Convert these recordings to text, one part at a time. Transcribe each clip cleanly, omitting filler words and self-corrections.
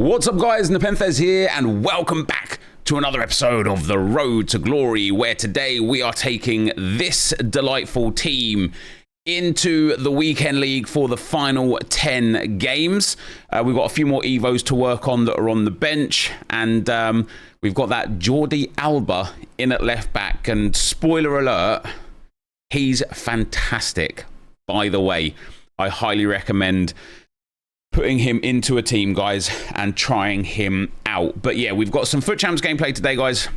What's up guys, NepentheZ here and welcome back to another episode of The Road to Glory, where today we are taking this delightful team into the weekend league for the final 10 games. We've got a few more Evos to work on that are on the bench, and we've got that Jordi Alba in at left back, and spoiler alert, he's fantastic. By the way, I highly recommend putting him into a team, guys, and trying him out. But yeah, we've got some FUT Champs gameplay today, guys.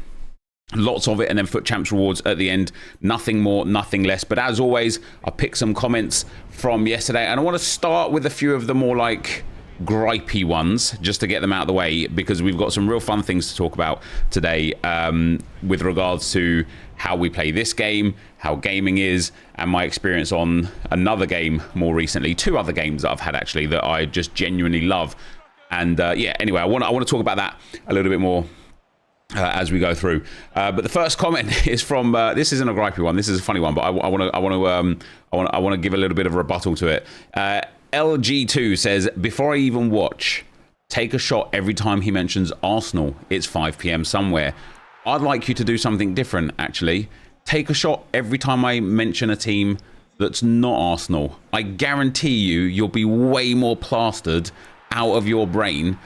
Lots of it, and then FUT Champs rewards at the end. Nothing more, nothing less. But as always, I'll pick some comments from yesterday, and I want to start with a few of the more like gripey ones, just to get them out of the way, because we've got some real fun things to talk about today with regards to how we play this game, how gaming is, and my experience on another game more recently, two other games that I've had actually that I just genuinely love. And yeah, anyway, I want to talk about that a little bit more as we go through. But the first comment is from this isn't a gripey one, this is a funny one, but I want to give a little bit of rebuttal to it. LG2 says, before I even watch, take a shot every time he mentions Arsenal. It's 5 PM somewhere. I'd like you to do something different, actually. Take a shot every time I mention a team that's not Arsenal. I guarantee you'll be way more plastered out of your brain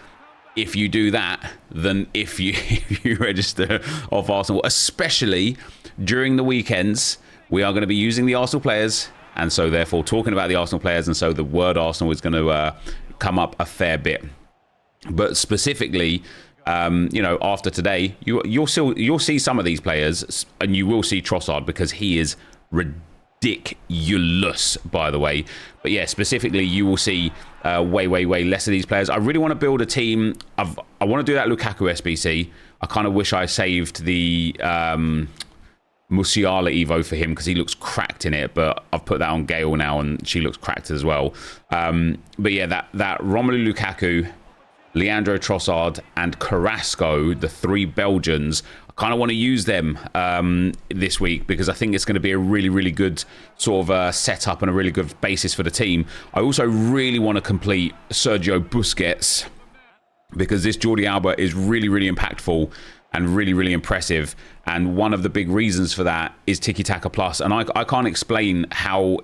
if you do that than if you register off Arsenal, especially during the weekends. We are going to be using the Arsenal players, and so therefore talking about the Arsenal players, and so the word Arsenal is going to come up a fair bit. But specifically, you know, after today, you'll see some of these players, and you will see Trossard because he is ridiculous, by the way. But yeah, specifically, you will see way less of these players. I really want to build a team. I want to do that Lukaku SBC. I kind of wish I saved the Musiala Evo for him because he looks cracked in it, but I've put that on Gale now and she looks cracked as well. But yeah, that Romelu Lukaku, Leandro Trossard and Carrasco, the three Belgians, I kind of want to use them this week because I think it's going to be a really good sort of setup and a really good basis for the team. I also really want to complete Sergio Busquets because this Jordi Alba is really impactful and really impressive, and one of the big reasons for that is Tiki Taka Plus, and I can't explain how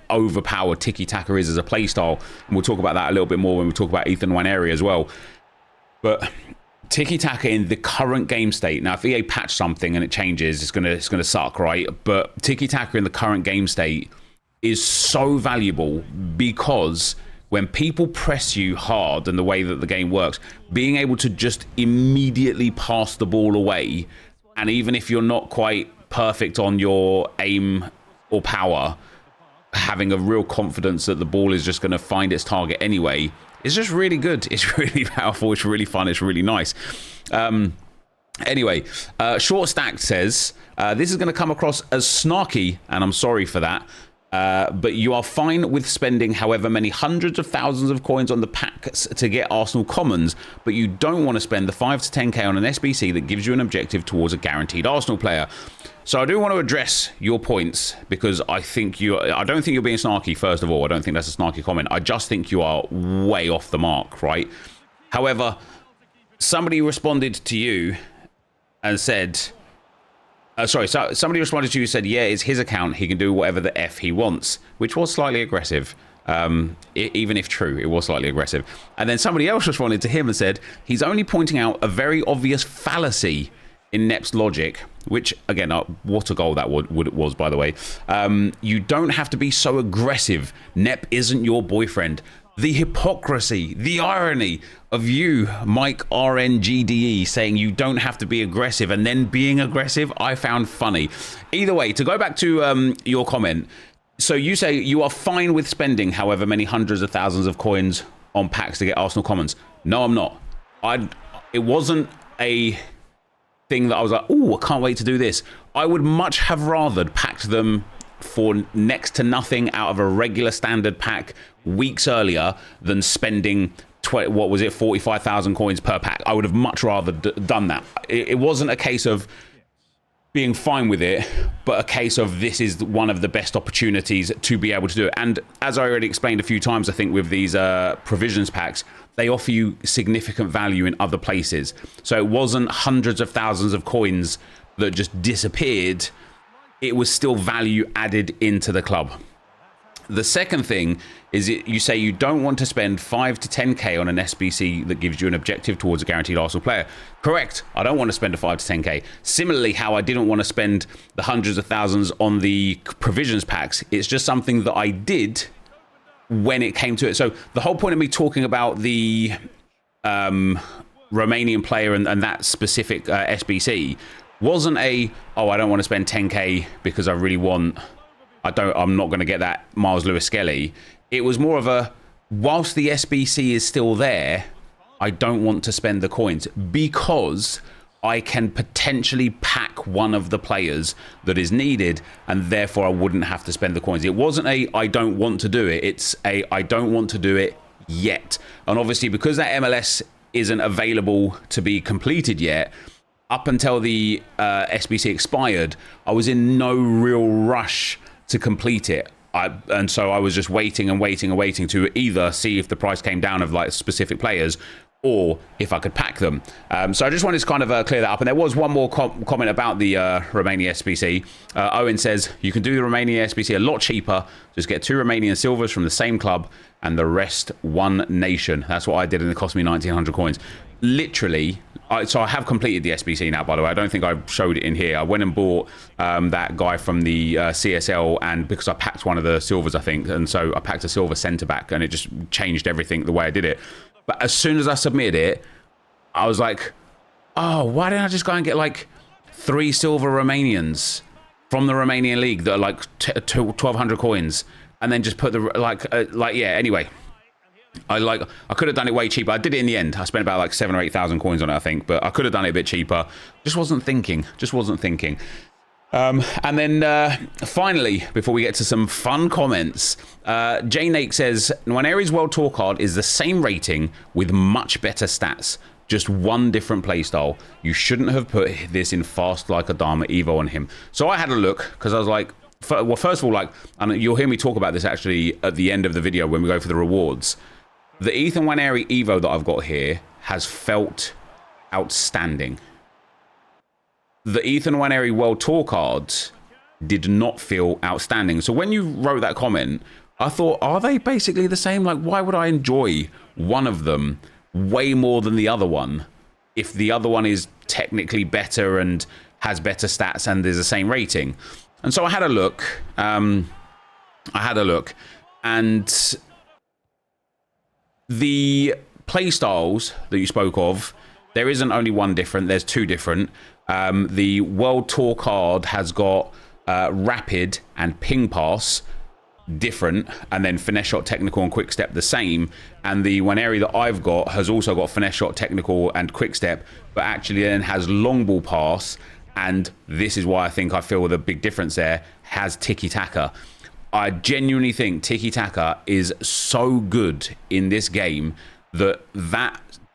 overpowered Tiki Taka is as a playstyle, and we'll talk about that a little bit more when we talk about Ethan Nwaneri as well. But Tiki Taka in the current game state, now if EA patch something and it changes, it's gonna suck, right? But Tiki Taka in the current game state is so valuable because when people press you hard and the way that the game works, being able to just immediately pass the ball away, and even if you're not quite perfect on your aim or power, having a real confidence that the ball is just going to find its target anyway, is just really good. It's really powerful. It's really fun. It's really nice. Anyway, Short Stacked says, this is going to come across as snarky, and I'm sorry for that. But you are fine with spending however many hundreds of thousands of coins on the packs to get Arsenal commons, but you don't want to spend the 5 to 10k on an SBC that gives you an objective towards a guaranteed Arsenal player. So I do want to address your points because I don't think you're being snarky, first of all. I don't think that's a snarky comment. I just think you are way off the mark, right? However, somebody responded to you and said, so somebody responded to you and said, yeah, it's his account. He can do whatever the F he wants, which was slightly aggressive. Even if true, it was slightly aggressive. And then somebody else responded to him and said, he's only pointing out a very obvious fallacy in Nep's logic, which, again, what a goal that was, by the way. You don't have to be so aggressive. Nep isn't your boyfriend. The hypocrisy, the irony of you, Mike RNGDE, saying you don't have to be aggressive and then being aggressive, I found funny. Either way, to go back to your comment, so you say you are fine with spending however many hundreds of thousands of coins on packs to get Arsenal commons. No, I'm not. It wasn't a thing that I was like, oh, I can't wait to do this. I would much have rather packed them for next to nothing out of a regular standard pack weeks earlier than spending 45,000 coins per pack. I would have much rather done that. It wasn't a case of being fine with it, but a case of this is one of the best opportunities to be able to do it. And as I already explained a few times, I think with these provisions packs, they offer you significant value in other places. So it wasn't hundreds of thousands of coins that just disappeared. It was still value added into the club. The second thing is you say you don't want to spend 5 to 10k on an SBC that gives you an objective towards a guaranteed Arsenal player. Correct. I don't want to spend a 5 to 10k. Similarly, how I didn't want to spend the hundreds of thousands on the provisions packs. It's just something that I did when it came to it. So the whole point of me talking about the Romanian player and that specific SBC wasn't I don't want to spend 10k because I really want... I'm not going to get that Miles Lewis Skelly. It was more of a, whilst the SBC is still there, I don't want to spend the coins because I can potentially pack one of the players that is needed, and therefore I wouldn't have to spend the coins. It wasn't I don't want to do it. It's I don't want to do it yet. And obviously, because that MLS isn't available to be completed yet, up until the SBC expired, I was in no real rush to complete it. And so I was just waiting to either see if the price came down of like specific players or if I could pack them. So I just wanted to kind of clear that up. And there was one more comment about the Romania SBC. Owen says, you can do the Romania SBC a lot cheaper. Just get 2 Romanian silvers from the same club and the rest one nation. That's what I did and it cost me 1900 coins. Literally, so I have completed the SBC now, by the way. I don't think I showed it in here. I went and bought that guy from the CSL, and because I packed one of the silvers, I think, and so I packed a silver centre back, and it just changed everything the way I did it. But as soon as I submitted it, I was like, oh, why didn't I just go and get like 3 silver Romanians from the Romanian league that are like 1,200 coins, and then just put the yeah. Anyway. I could have done it way cheaper. I did it in the end. I spent about like 7,000 or 8,000 coins on it, I think, but I could have done it a bit cheaper. Just wasn't thinking. And then finally, before we get to some fun comments, Jay Nake says, Nwaneri's World Tour card is the same rating with much better stats. Just one different playstyle. You shouldn't have put this in fast like a Dharma Evo on him. So I had a look because I was like, well, first of all, and you'll hear me talk about this actually at the end of the video when we go for the rewards. The Ethan Nwaneri Evo that I've got here has felt outstanding. The Ethan Nwaneri World Tour cards did not feel outstanding. So when you wrote that comment, I thought, are they basically the same? Like, why would I enjoy one of them way more than the other one if the other one is technically better and has better stats and is the same rating? And so I had a look. And the playstyles that you spoke of, there isn't only one different, there's 2 different. The World Tour card has got Rapid and Ping Pass different, and then Finesse Shot, Technical and Quick Step the same. And the Nwaneri that I've got has also got Finesse Shot, Technical and Quick Step, but actually then has Long Ball Pass, and this is why I think I feel the big difference there, has Tiki Taka. I genuinely think Tiki Taka is so good in this game that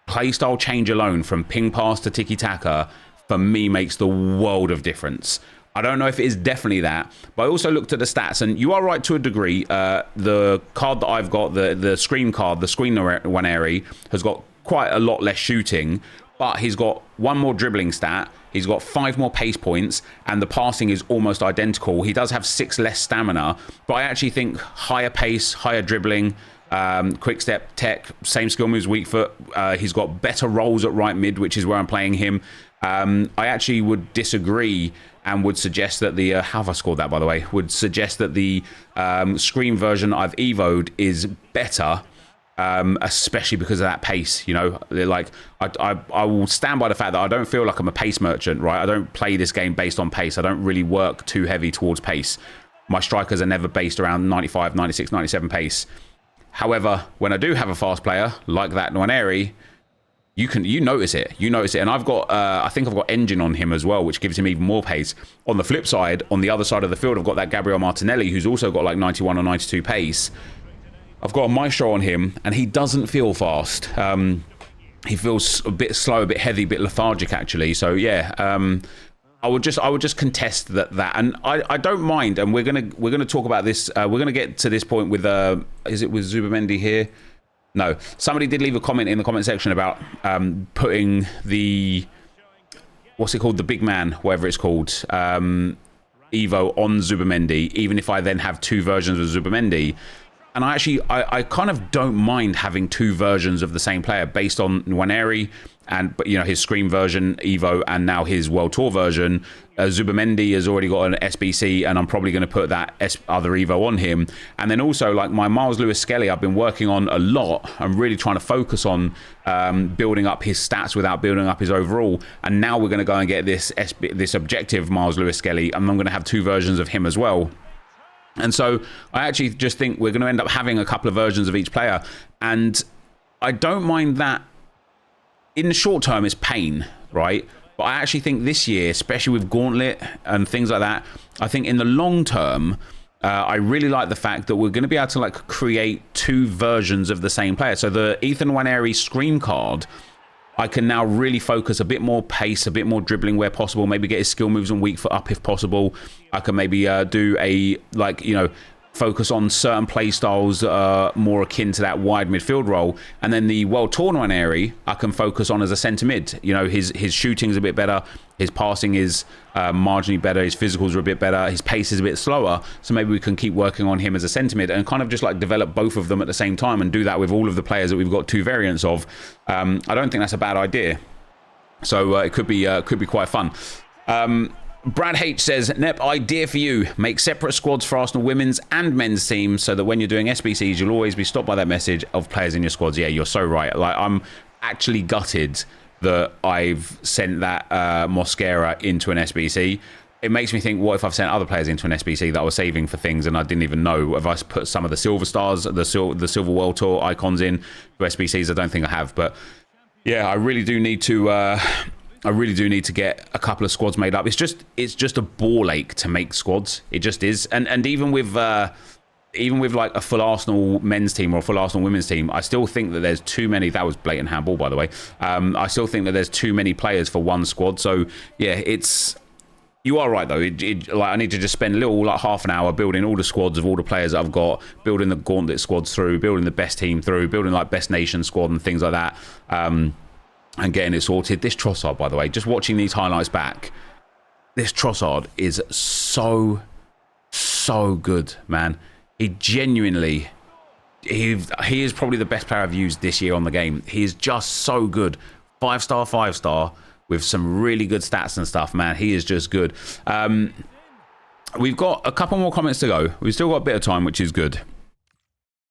playstyle change alone from Ping Pass to Tiki Taka for me makes the world of difference. I don't know if it is definitely that, but I also looked at the stats, and you are right to a degree. The card that I've got, the Scream card, the Screen Nwaneri, has got quite a lot less shooting, but he's got 1 more dribbling stat. He's got 5 more pace points, and the passing is almost identical. He does have 6 less stamina, but I actually think higher pace, higher dribbling, quick step, tech, same skill moves, weak foot. He's got better rolls at right mid, which is where I'm playing him. I actually would disagree and would suggest that the how have I scored that, by the way? Would suggest that the Scream version I've evoed is better. Especially because of that pace, you know, like I will stand by the fact that I don't feel like I'm a pace merchant, right? I don't play this game based on pace. I don't really work too heavy towards pace. My strikers are never based around 95, 96, 97 pace. However, when I do have a fast player like that Nwaneri, you notice it. And I've got, I think I've got engine on him as well, which gives him even more pace. On the flip side, on the other side of the field, I've got that Gabriel Martinelli, who's also got like 91 or 92 pace. I've got a Maestro on him, and he doesn't feel fast. He feels a bit slow, a bit heavy, a bit lethargic, actually. So yeah, I would just contest that. And I don't mind. And we're gonna talk about this. We're gonna get to this point with is it with Zubamendi here? No. Somebody did leave a comment in the comment section about putting the, what's it called, the big man, whatever it's called, Evo on Zubimendi, even if I then have two versions of Zubimendi. And I kind of don't mind having two versions of the same player based on Nwaneri and, you know, his Scream version, Evo, and now his World Tour version. Zubimendi has already got an SBC, and I'm probably going to put that other Evo on him. And then also, like, my Miles Lewis Skelly, I've been working on a lot. I'm really trying to focus on building up his stats without building up his overall. And now we're going to go and get this objective Miles Lewis Skelly, and I'm going to have two versions of him as well. And so I actually just think we're going to end up having a couple of versions of each player. And I don't mind that. In the short term, it's pain, right? But I actually think this year, especially with Gauntlet and things like that, I think in the long term, I really like the fact that we're going to be able to like create two versions of the same player. So the Ethan Nwaneri Scream card, I can now really focus a bit more pace, a bit more dribbling where possible, maybe get his skill moves on weak foot up if possible. I can maybe do a, like, you know, focus on certain play styles that are more akin to that wide midfield role. And then the World Tour Nwaneri, I can focus on as a centre mid. You know, his shooting is a bit better, his passing is marginally better, his physicals are a bit better, his pace is a bit slower. So maybe we can keep working on him as a centre mid and kind of just like develop both of them at the same time and do that with all of the players that we've got two variants of. I don't think that's a bad idea. So it could be quite fun. Brad H says, Nep, idea for you. Make separate squads for Arsenal women's and men's teams so that when you're doing SBCs, you'll always be stopped by that message of players in your squads. Yeah, you're so right. Like, I'm actually gutted that I've sent that Mosquera into an SBC. It makes me think, what if I've sent other players into an SBC that I was saving for things and I didn't even know? Have I put some of the Silver Stars, the Silver World Tour icons in to SBCs? I don't think I have. But yeah, I really do need to... I really do need to get a couple of squads made up. It's just a ball ache to make squads. It just is. And even with like a full Arsenal men's team or a full Arsenal women's team, I still think that there's too many. That was blatant handball, by the way. I still think that there's too many players for one squad. So yeah, you are right though. Like, I need to just spend a little, like, half an hour building all the squads of all the players that I've got, building the Gauntlet squads through, building the best team through, building like best nation squad and things like that. And getting it sorted. This Trossard, by the way, just watching these highlights back, this Trossard is so good, man. He genuinely, he is probably the best player I've used this year on the game. He is just so good. 5-star with some really good stats and stuff, man. He is just good. We've got a couple more comments to go. We've still got a bit of time, which is good.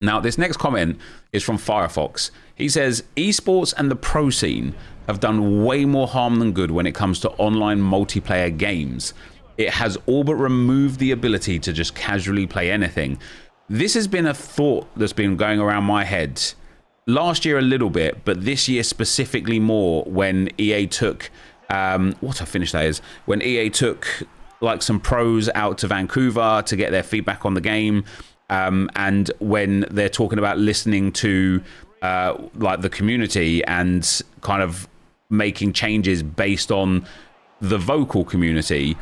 Now, this next comment is from Firefox. He says, esports and the pro scene have done way more harm than good when it comes to online multiplayer games. It has all but removed the ability to just casually play anything. This has been a thought that's been going around my head last year a little bit, but this year specifically more when EA took, what a finish that is, when EA took like some pros out to Vancouver to get their feedback on the game. And when they're talking about listening to like the community and kind of making changes based on the vocal community,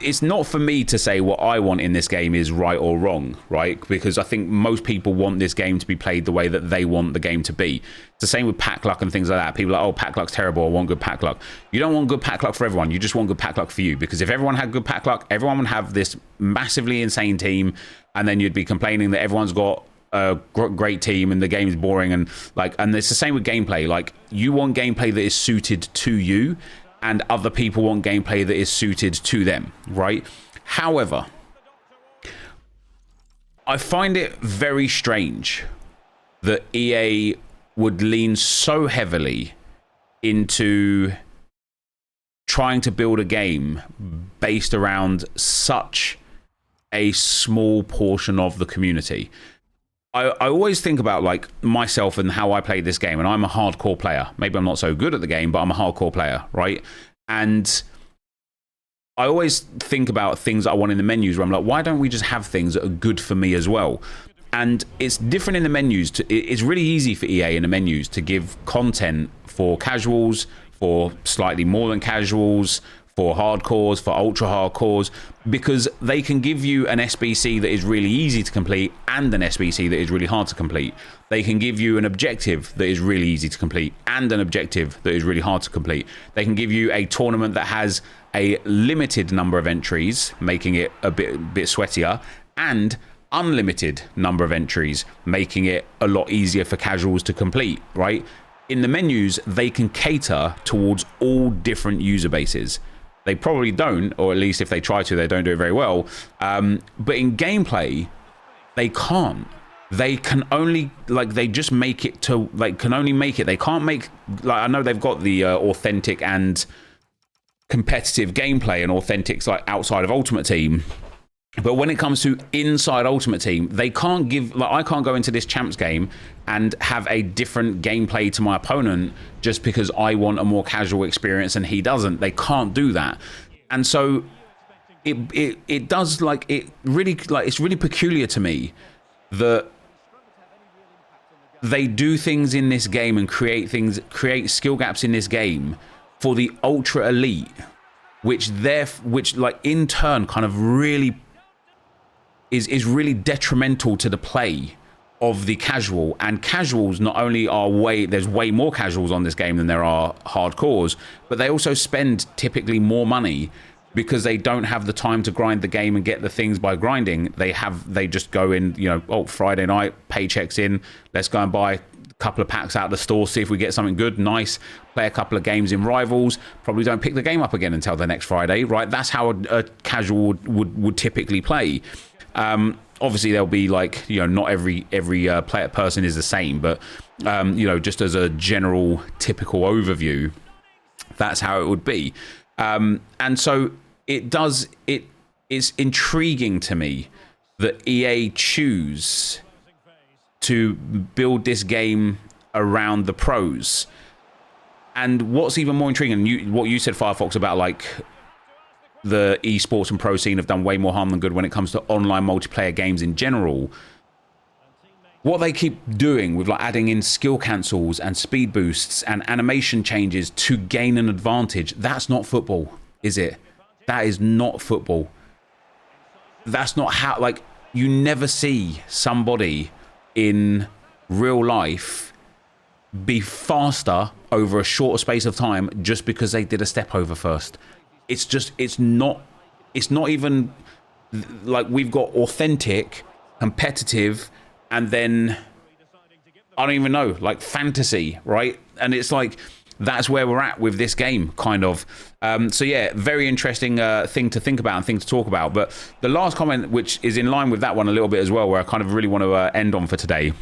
it's not for me to say what I want in this game is right or wrong, right? Because I think most people want this game to be played the way that they want the game to be. It's the same with pack luck and things like that. People are like, oh, pack luck's terrible, I want good pack luck. You don't want good pack luck for everyone, you just want good pack luck for you. Because if everyone had good pack luck, everyone would have this massively insane team, and then you'd be complaining that everyone's got a great team and the game's boring. And it's the same with gameplay. Like, you want gameplay that is suited to you, and other people want gameplay that is suited to them, right? However, I find it very strange that EA would lean so heavily into trying to build a game based around such a small portion of the community. I always think about like myself and how I played this game, and I'm a hardcore player. Maybe I'm not so good at the game, but I'm a hardcore player, right? And I always think about things I want in the menus where I'm like, why don't we just have things that are good for me as well? And it's different in the menus. It's really easy for EA in the menus to give content for casuals, for slightly more than casuals, for hardcores, for ultra hardcores, because they can give you an SBC that is really easy to complete and an SBC that is really hard to complete. They can give you an objective that is really easy to complete and an objective that is really hard to complete. They can give you a tournament that has a limited number of entries, making it a bit sweatier, and unlimited number of entries, making it a lot easier for casuals to complete, right? In the menus, they can cater towards all different user bases. They probably don't, or at least if they try to, they don't do it very well. But in gameplay, they can't. They can only, like, they just make it to, like, can only make it. They can't make, like, I know they've got the authentic and competitive gameplay and authentics, like, outside of Ultimate Team. But when it comes to inside Ultimate Team, they can't give, like, I can't go into this champs game and have a different gameplay to my opponent just because I want a more casual experience and he doesn't. They can't do that. And so it does, like, it really, like, it's really peculiar to me that they do things in this game and create skill gaps in this game for the ultra elite, which like in turn kind of really is really detrimental to the play of the casual. And casuals not only are there's way more casuals on this game than there are hardcores, but they also spend typically more money because they don't have the time to grind the game and get the things by grinding. They just go in, you know, oh, Friday night, paychecks in, let's go and buy a couple of packs out of the store, see if we get something good, nice, play a couple of games in Rivals, probably don't pick the game up again until the next Friday, right? That's how a casual would typically play. Obviously there'll be, like, you know, not every person is the same, but you know, just as a general typical overview, that's how it would be. And so it's intriguing to me that EA choose to build this game around the pros. And what's even more intriguing, and what you said, Firefox, about, like, the esports and pro scene have done way more harm than good when it comes to online multiplayer games in general. What they keep doing with, like, adding in skill cancels and speed boosts and animation changes to gain an advantage, that's not football, is it? That is not football. That's not how, like, you never see somebody in real life be faster over a shorter space of time just because they did a step over first. It's not even, like, we've got authentic, competitive, and then I don't even know, like, fantasy, right? And it's like, that's where we're at with this game, kind of. So yeah, very interesting thing to think about and thing to talk about. But the last comment, which is in line with that one a little bit as well, where I kind of really want to end on for today,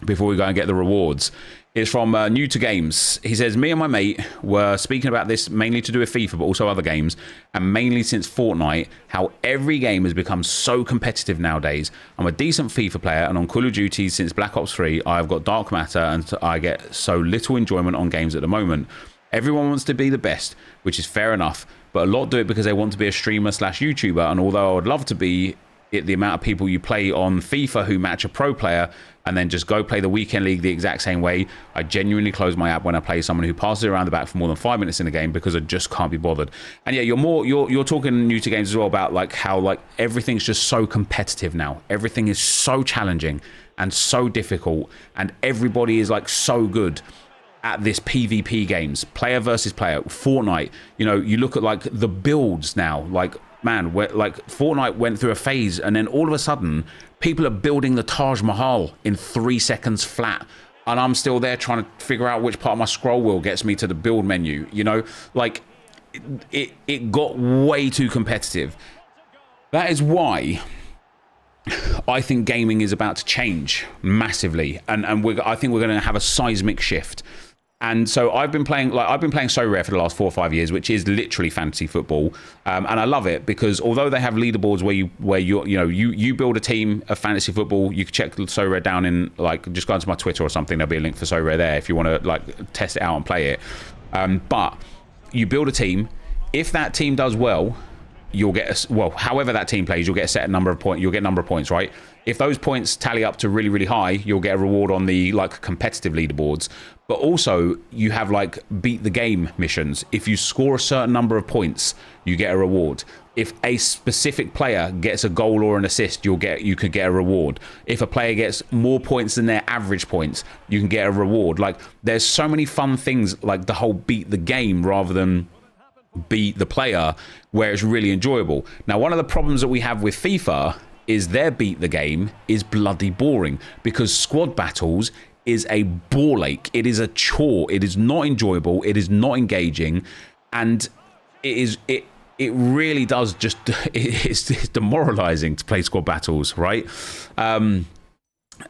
before we go and get the rewards, is from New to Games. He says, me and my mate were speaking about this mainly to do with FIFA, but also other games, and mainly since Fortnite, how every game has become so competitive nowadays. I'm a decent FIFA player, and on Call of Duty since Black Ops 3, I've got Dark Matter, and I get so little enjoyment on games at the moment. Everyone wants to be the best, which is fair enough, but a lot do it because they want to be a streamer / YouTuber, and although I would love to be the amount of people you play on FIFA who match a pro player and then just go play the weekend league the exact same way, I genuinely close my app when I play someone who passes around the back for more than 5 minutes in the game because I just can't be bothered. And yeah, you're talking New to Games as well about, like, how, like, everything's just so competitive now. Everything is so challenging and so difficult, and everybody is, like, so good at this PvP games, player versus player. Fortnite, you know, you look at, like, the builds now, like, man, where, like, Fortnite went through a phase and then all of a sudden people are building the Taj Mahal in 3 seconds flat, and I'm still there trying to figure out which part of my scroll wheel gets me to the build menu, you know? Like, it got way too competitive. That is why I think gaming is about to change massively, and I think we're going to have a seismic shift. And so I've been playing So Rare for the last 4 or 5 years, which is literally fantasy football, and I love it because although they have leaderboards where you build a team of fantasy football, you can check So Rare down in, like, just go onto my Twitter or something. There'll be a link for So Rare there if you want to, like, test it out and play it. But you build a team. If that team does well, you'll get however that team plays, you'll get a set number of points. You'll get a number of points, right? If those points tally up to really, really high, you'll get a reward on the like competitive leaderboards. But also you have like beat the game missions. If you score a certain number of points, you get a reward. If a specific player gets a goal or an assist, you could get a reward. If a player gets more points than their average points, you can get a reward. Like there's so many fun things, like the whole beat the game rather than beat the player, where it's really enjoyable. Now, one of the problems that we have with FIFA is their beat the game is bloody boring, because squad battles is a ball ache. It is a chore. It is not enjoyable. It is not engaging, and it really does just it's demoralizing to play squad battles, right?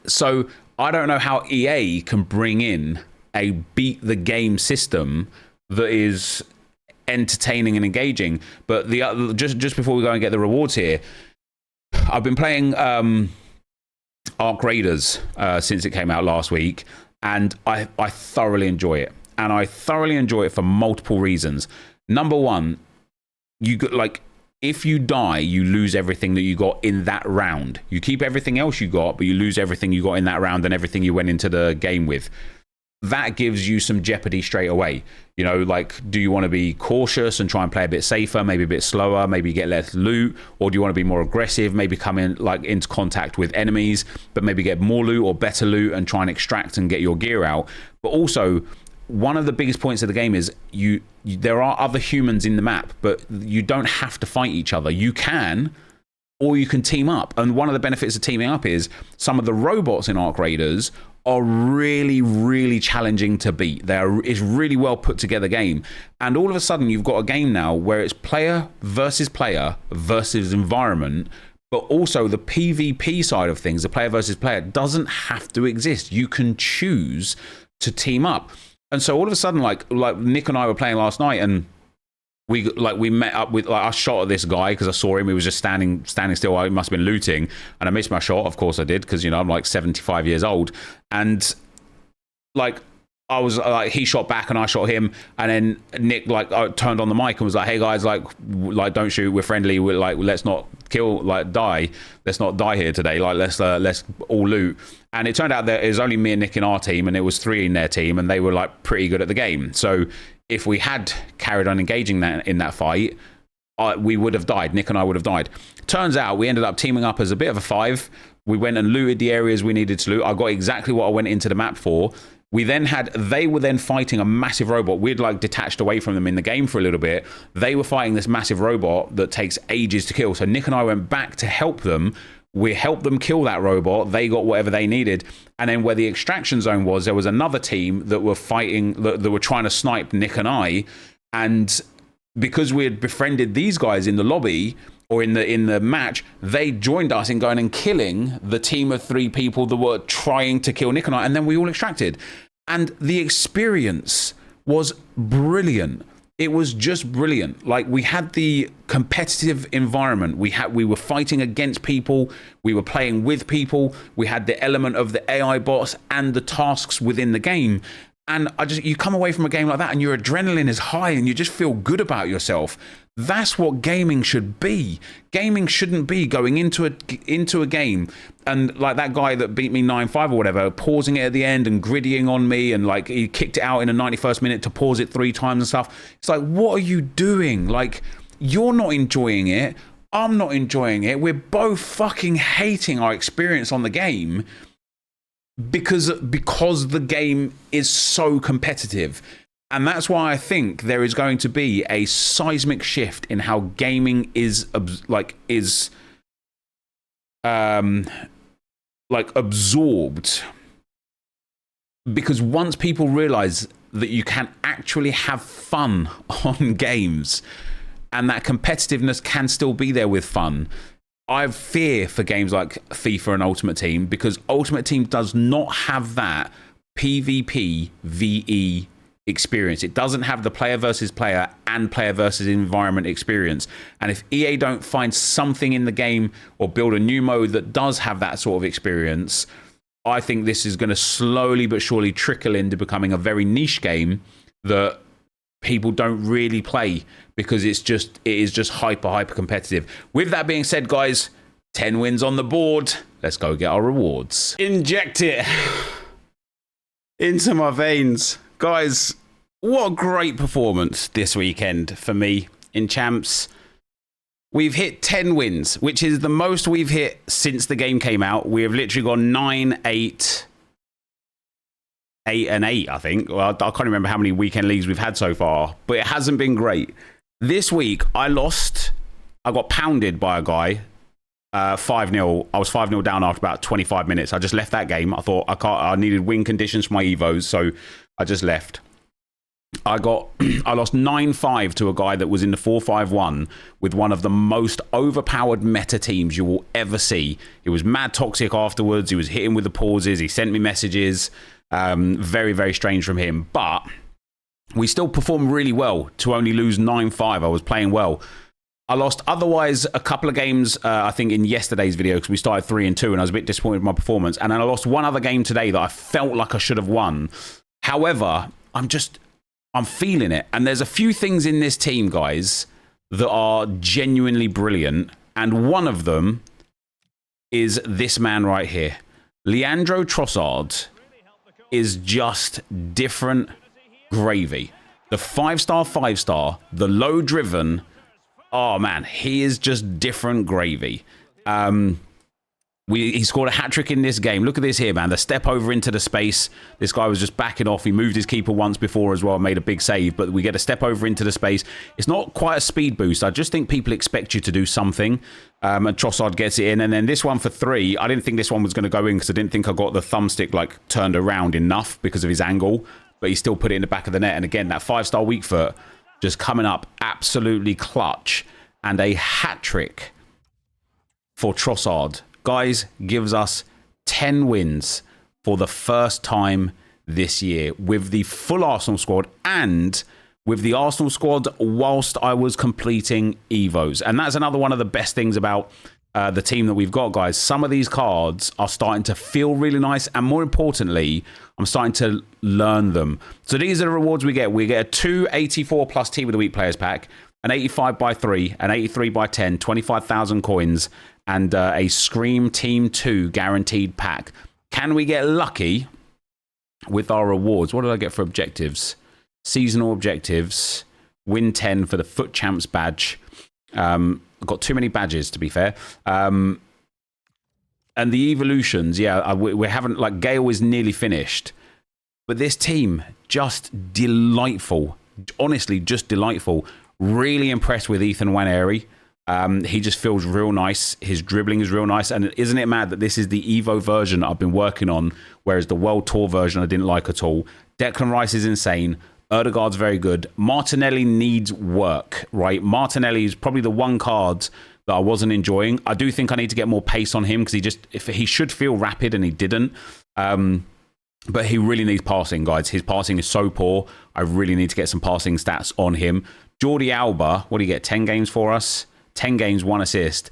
So I don't know how EA can bring in a beat the game system that is entertaining and engaging. But the other, just before we go and get the rewards here, I've been playing Arc Raiders since it came out last week, and I thoroughly enjoy it. And I thoroughly enjoy it for multiple reasons. Number one, you got, like, if you die, you lose everything that you got in that round. You keep everything else you got, but you lose everything you got in that round and everything you went into the game with. That gives you some jeopardy straight away. You know, like, do you want to be cautious and try and play a bit safer, maybe a bit slower, maybe get less loot, or do you want to be more aggressive, maybe come in like into contact with enemies, but maybe get more loot or better loot and try and extract and get your gear out? But also, one of the biggest points of the game is there are other humans in the map, but you don't have to fight each other. You can, or you can team up. And one of the benefits of teaming up is some of the robots in Arc Raiders are really, really challenging to beat. It's really well put together game. And all of a sudden, you've got a game now where it's player versus environment, but also the PvP side of things, the player versus player, doesn't have to exist. You can choose to team up. And so all of a sudden, like Nick and I were playing last night, and we met up with, like, I shot at this guy because I saw him. He was just standing still. I must have been looting, and I missed my shot. Of course I did, because, you know, I'm like 75 years old. And like, I was like, he shot back and I shot him, and then Nick turned on the mic and was like, "Hey guys, like don't shoot. We're friendly. We're like, let's not kill, die. Let's not die here today. Like, let's all loot." And it turned out that it was only me and Nick in our team, and it was 3 in their team, and they were like pretty good at the game. So if we had carried on engaging in that fight, we would have died. Nick and I would have died. Turns out we ended up teaming up as a bit of a 5. We went and looted the areas we needed to loot. I got exactly what I went into the map for. They were then fighting a massive robot. We'd like detached away from them in the game for a little bit. They were fighting this massive robot that takes ages to kill. So Nick and I went back to help them. We helped them kill that robot. They got whatever they needed. And then where the extraction zone was, there was another team that were fighting, that were trying to snipe Nick and I. And because we had befriended these guys in the lobby, or in the match, they joined us in going and killing the team of 3 people that were trying to kill Nick and I, and then we all extracted. And the experience was brilliant. It was just brilliant. Like, we had the competitive environment. We were fighting against people. We were playing with people. We had the element of the AI bots and the tasks within the game. And you come away from a game like that and your adrenaline is high and you just feel good about yourself. That's what gaming should be. Gaming shouldn't be going into a game and, like, that guy that beat me 9-5 or whatever, pausing it at the end and griddying on me, and like he kicked it out in the 91st minute to pause it 3 times and stuff. It's like, what are you doing? Like, you're not enjoying it. I'm not enjoying it. We're both fucking hating our experience on the game because the game is so competitive. And that's why I think there is going to be a seismic shift in how gaming is absorbed. Because once people realize that you can actually have fun on games, and that competitiveness can still be there with fun, I fear for games like FIFA and Ultimate Team, because Ultimate Team does not have that PvP VE experience. It doesn't have the player versus player and player versus environment experience. And if EA don't find something in the game or build a new mode that does have that sort of experience, I think this is going to slowly but surely trickle into becoming a very niche game that people don't really play, because it is just hyper competitive. With that being said, guys, 10 wins on the board. Let's go get our rewards. Inject it into my veins. Guys, what a great performance this weekend for me in Champs. We've hit 10 wins, which is the most we've hit since the game came out. We have literally gone 9, 8, 8 and 8, I think. Well, I can't remember how many weekend leagues we've had so far, but it hasn't been great. This week, I lost. I got pounded by a guy, 5-0. I was 5-0 down after about 25 minutes. I just left that game. I thought I needed win conditions for my Evos, so I just left. I lost 9-5 to a guy that was in the 4-5-1 with one of the most overpowered meta teams you will ever see. He was mad toxic afterwards. He was hitting with the pauses. He sent me messages. Very, very strange from him. But we still performed really well to only lose 9-5. I was playing well. I lost otherwise a couple of games, I think, in yesterday's video because we started 3-2 and I was a bit disappointed with my performance. And then I lost one other game today that I felt like I should have won. However, I'm feeling it. And there's a few things in this team, guys, that are genuinely brilliant. And one of them is this man right here. Leandro Trossard is just different gravy. The 5-star, 5-star, the low driven. Oh, man, he is just different gravy. He scored a hat-trick in this game. Look at this here, man. The step over into the space. This guy was just backing off. He moved his keeper once before as well, made a big save, but we get a step over into the space. It's not quite a speed boost. I just think people expect you to do something, and Trossard gets it in. And then this one for 3, I didn't think this one was going to go in because I didn't think I got the thumbstick like turned around enough because of his angle, but he still put it in the back of the net. And again, that 5-star weak foot just coming up absolutely clutch, and a hat-trick for Trossard. Guys, gives us 10 wins for the first time this year with the full Arsenal squad and with the Arsenal squad whilst I was completing Evos. And that's another one of the best things about the team that we've got, guys. Some of these cards are starting to feel really nice. And more importantly, I'm starting to learn them. So these are the rewards we get. We get a 284 plus T with the weak players pack, an 85 by 3, an 83 by 10, 25,000 coins, and a Scream Team 2 guaranteed pack. Can we get lucky with our rewards? What did I get for objectives? Seasonal objectives. Win 10 for the FUT Champs badge. I've got too many badges, to be fair. And the evolutions, yeah, we haven't, like, Gale is nearly finished. But this team, just delightful. Honestly, just delightful. Really impressed with Ethan Nwaneri. He just feels real nice. His dribbling is real nice. And isn't it mad that this is the Evo version I've been working on, whereas the World Tour version I didn't like at all. Declan Rice is insane. Ødegaard's very good. Martinelli needs work, right? Martinelli is probably the one card that I wasn't enjoying. I do think I need to get more pace on him because he should feel rapid and he didn't. But he really needs passing, guys. His passing is so poor. I really need to get some passing stats on him. Jordi Alba, what do you get? 10 games for us? 10 games, 1 assist.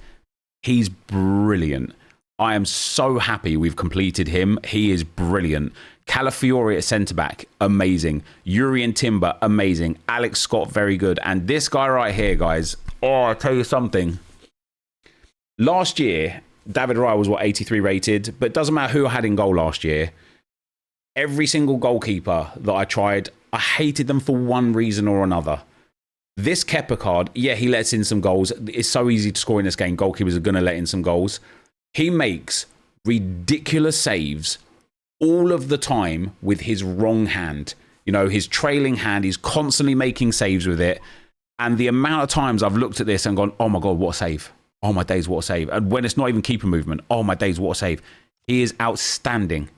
He's brilliant. I am so happy we've completed him. He is brilliant. Calafiori at centre-back, amazing. Yuri and Timber, amazing. Alex Scott, very good. And this guy right here, guys. Oh, I'll tell you something. Last year, David Raya was, 83 rated? But it doesn't matter who I had in goal last year. Every single goalkeeper that I tried, I hated them for one reason or another. This Kepa card, yeah, he lets in some goals. It's so easy to score in this game. Goalkeepers are going to let in some goals. He makes ridiculous saves all of the time with his wrong hand. You know, his trailing hand, he's constantly making saves with it. And the amount of times I've looked at this and gone, oh my God, what a save. Oh my days, what a save. And when it's not even keeper movement, oh my days, what a save. He is outstanding.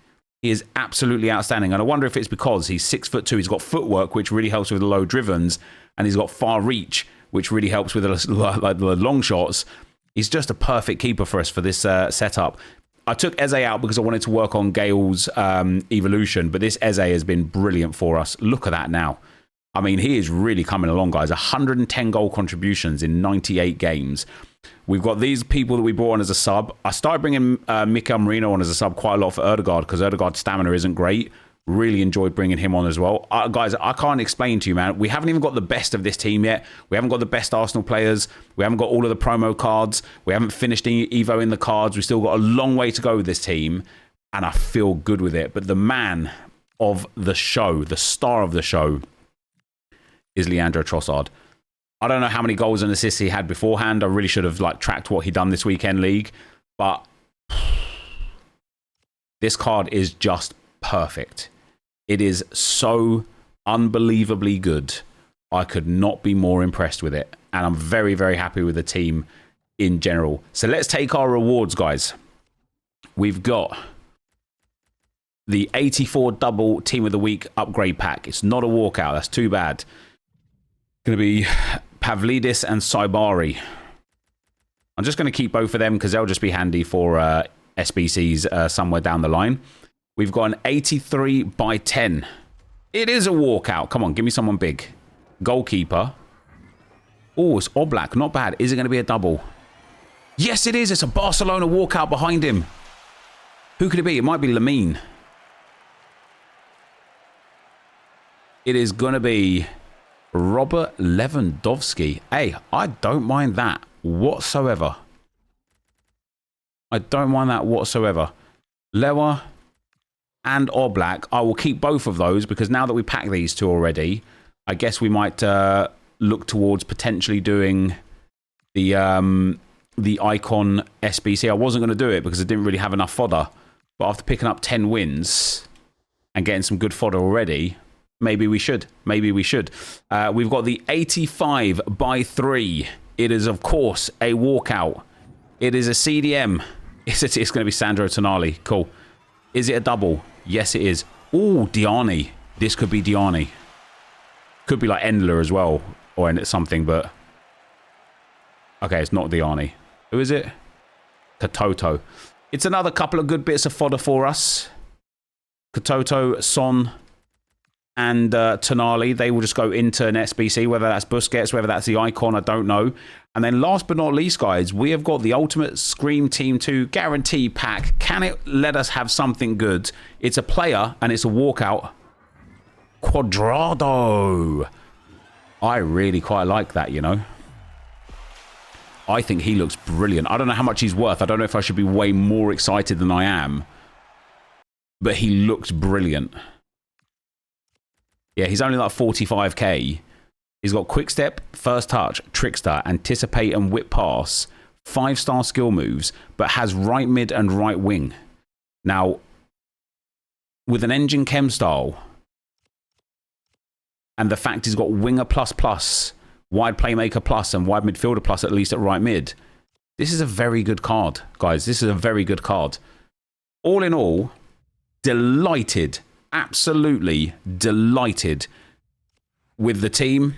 He is absolutely outstanding. And I wonder if it's because he's 6'2". He's got footwork, which really helps with the low drivens. And he's got far reach, which really helps with the long shots. He's just a perfect keeper for us for this setup. I took Eze out because I wanted to work on Gale's evolution, but this Eze has been brilliant for us. Look at that now. I mean, he is really coming along, guys. 110 goal contributions in 98 games. We've got these people that we brought on as a sub. I started bringing Mikel Merino on as a sub quite a lot for Ødegaard because Ødegaard's stamina isn't great. Really enjoyed bringing him on as well. Guys, I can't explain to you, man. We haven't even got the best of this team yet. We haven't got the best Arsenal players. We haven't got all of the promo cards. We haven't finished Evo in the cards. We've still got a long way to go with this team. And I feel good with it. But the man of the show, the star of the show, is Leandro Trossard. I don't know how many goals and assists he had beforehand. I really should have tracked what he done this weekend league. But this card is just perfect. It is so unbelievably good. I could not be more impressed with it. And I'm very, very happy with the team in general. So let's take our rewards, guys. We've got the 84 double team of the week upgrade pack. It's not a walkout. That's too bad. Going to be Pavlidis and Saibari. I'm just going to keep both of them because they'll just be handy for SBCs somewhere down the line. We've got an 83 by 10. It is a walkout. Come on, give me someone big. Goalkeeper. Oh, it's Oblak. Not bad. Is it going to be a double? Yes, it is. It's a Barcelona walkout behind him. Who could it be? It might be Lamine. It is going to be Robert Lewandowski. Hey, I don't mind that whatsoever. I don't mind that whatsoever. Lewa and Oblak. I will keep both of those because now that we pack these two already, I guess we might look towards potentially doing the Icon SBC. I wasn't going to do it because I didn't really have enough fodder. But after picking up 10 wins and getting some good fodder already, maybe we should. Maybe we should. We've got the 85 by 3. It is, of course, a walkout. It is a CDM. It's going to be Sandro Tonali. Cool. Is it a double? Yes, it is. Ooh, Diani. This could be Diani. Could be like Endler as well. Or something, but... Okay, it's not Diani. Who is it? Katoto. It's another couple of good bits of fodder for us. Katoto, Son, and Tonali. They will just go into an SBC, whether that's Busquets, whether that's the Icon, I don't know. And then last but not least, guys, we have got the Ultimate Scream Team 2 Guarantee Pack. Can it let us have something good? It's a player, and it's a walkout. Quadrado. I really quite like that, you know. I think he looks brilliant. I don't know how much he's worth. I don't know if I should be way more excited than I am. But he looks brilliant. Yeah, he's only like 45k. He's got quick step, first touch, trickster, anticipate and whip pass, 5-star skill moves, but has right mid and right wing. Now, with an engine chem style, and the fact he's got winger plus, wide playmaker plus, and wide midfielder plus, at least at right mid, this is a very good card, guys. This is a very good card. All in all, delighted, absolutely delighted with the team,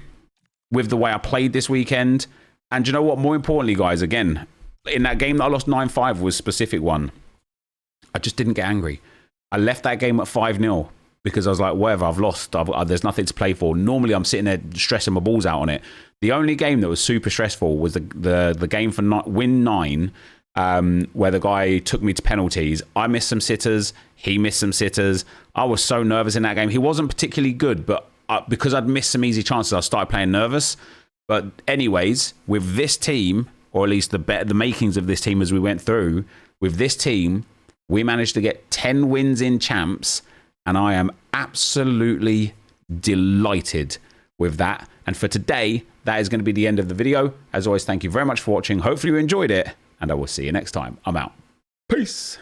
with the way I played this weekend. And you know what? More importantly, guys, again, in that game that I lost 9-5 was a specific one. I just didn't get angry. I left that game at 5-0 because I was like, whatever, I've lost. There's nothing to play for. Normally, I'm sitting there stressing my balls out on it. The only game that was super stressful was the game for win 9, where the guy took me to penalties. I missed some sitters. He missed some sitters. I was so nervous in that game. He wasn't particularly good, but because I'd missed some easy chances, I started playing nervous. But anyways, with this team, or at least the makings of this team as we went through, with this team, we managed to get 10 wins in champs, and I am absolutely delighted with that. And for today, that is going to be the end of the video. As always, thank you very much for watching. Hopefully you enjoyed it, and I will see you next time. I'm out. Peace.